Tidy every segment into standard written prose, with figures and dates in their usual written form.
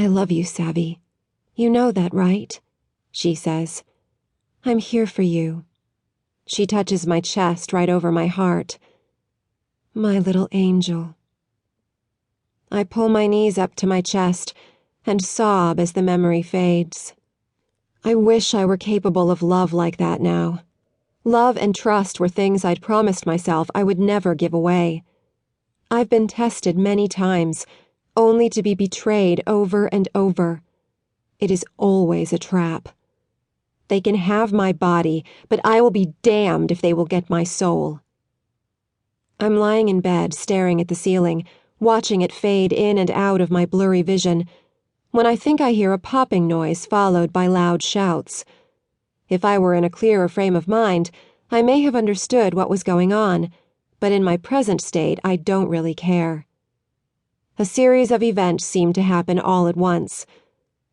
I love you, Savvy. You know that, right? She says. I'm here for you. She touches my chest right over my heart. My little angel. I pull my knees up to my chest and sob as the memory fades. I wish I were capable of love like that now. Love and trust were things I'd promised myself I would never give away. I've been tested many times, only to be betrayed over and over. It is always a trap. They can have my body, but I will be damned if they will get my soul. I'm lying in bed, staring at the ceiling, watching it fade in and out of my blurry vision, when I think I hear a popping noise followed by loud shouts. If I were in a clearer frame of mind, I may have understood what was going on, but in my present state I don't really care. A series of events seem to happen all at once.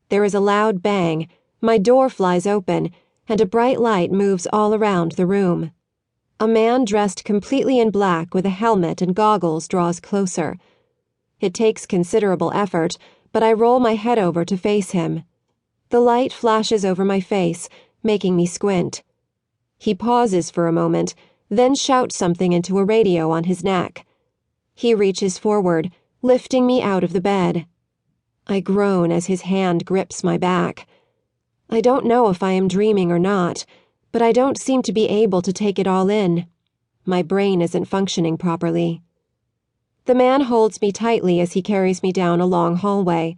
There is a loud bang, my door flies open, and a bright light moves all around the room. A man dressed completely in black with a helmet and goggles draws closer. It takes considerable effort, but I roll my head over to face him. The light flashes over my face, making me squint. He pauses for a moment, then shouts something into a radio on his neck. He reaches forward, lifting me out of the bed. I groan as his hand grips my back. I don't know if I am dreaming or not, but I don't seem to be able to take it all in. My brain isn't functioning properly. The man holds me tightly as he carries me down a long hallway.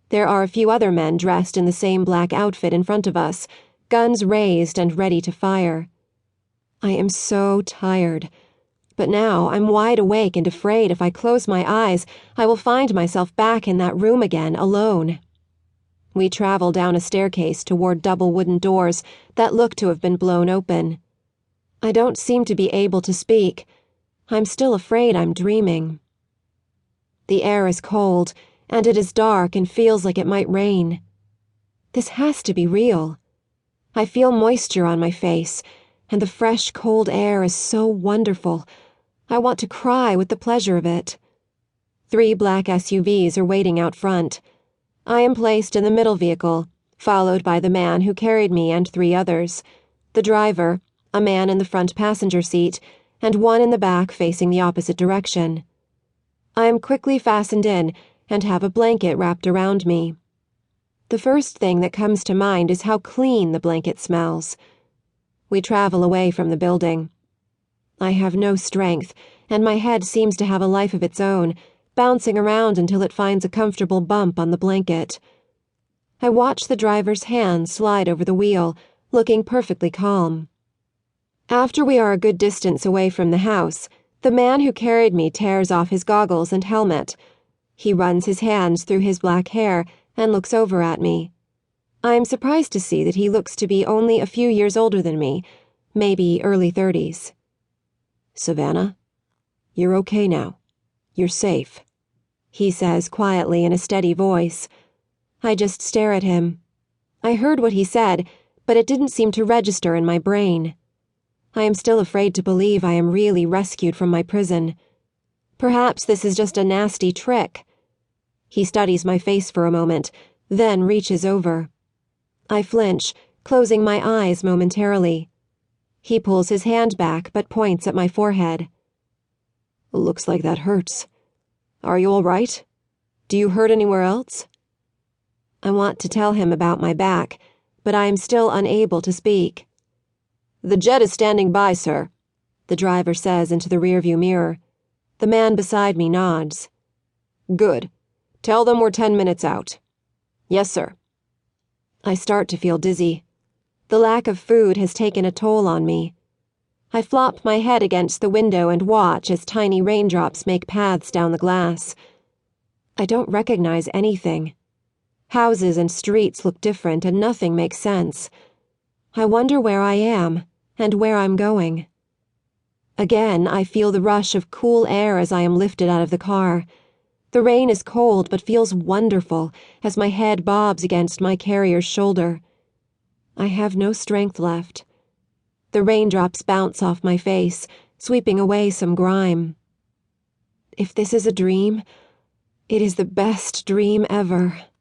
There are a few other men dressed in the same black outfit in front of us, guns raised and ready to fire. I am so tired, but now I'm wide awake and afraid if I close my eyes, I will find myself back in that room again, alone. We travel down a staircase toward double wooden doors that look to have been blown open. I don't seem to be able to speak. I'm still afraid I'm dreaming. The air is cold, and it is dark and feels like it might rain. This has to be real. I feel moisture on my face, and the fresh, cold air is so wonderful. I want to cry with the pleasure of it. 3 black SUVs are waiting out front. I am placed in the middle vehicle, followed by the man who carried me and 3 others, the driver, a man in the front passenger seat, and one in the back facing the opposite direction. I am quickly fastened in and have a blanket wrapped around me. The first thing that comes to mind is how clean the blanket smells. We travel away from the building. I have no strength, and my head seems to have a life of its own, bouncing around until it finds a comfortable bump on the blanket. I watch the driver's hand slide over the wheel, looking perfectly calm. After we are a good distance away from the house, the man who carried me tears off his goggles and helmet. He runs his hands through his black hair and looks over at me. I am surprised to see that he looks to be only a few years older than me, maybe early 30s. Savannah, you're okay now. You're safe, he says quietly in a steady voice. I just stare at him. I heard what he said, but it didn't seem to register in my brain. I am still afraid to believe I am really rescued from my prison. Perhaps this is just a nasty trick. He studies my face for a moment, then reaches over. I flinch, closing my eyes momentarily. He pulls his hand back but points at my forehead. Looks like that hurts. Are you all right? Do you hurt anywhere else? I want to tell him about my back, but I am still unable to speak. The jet is standing by, sir, the driver says into the rearview mirror. The man beside me nods. Good. Tell them we're 10 minutes out. Yes, sir. I start to feel dizzy. The lack of food has taken a toll on me. I flop my head against the window and watch as tiny raindrops make paths down the glass. I don't recognize anything. Houses and streets look different and nothing makes sense. I wonder where I am and where I'm going. Again, I feel the rush of cool air as I am lifted out of the car. The rain is cold but feels wonderful as my head bobs against my carrier's shoulder. I have no strength left. The raindrops bounce off my face, sweeping away some grime. If this is a dream, it is the best dream ever.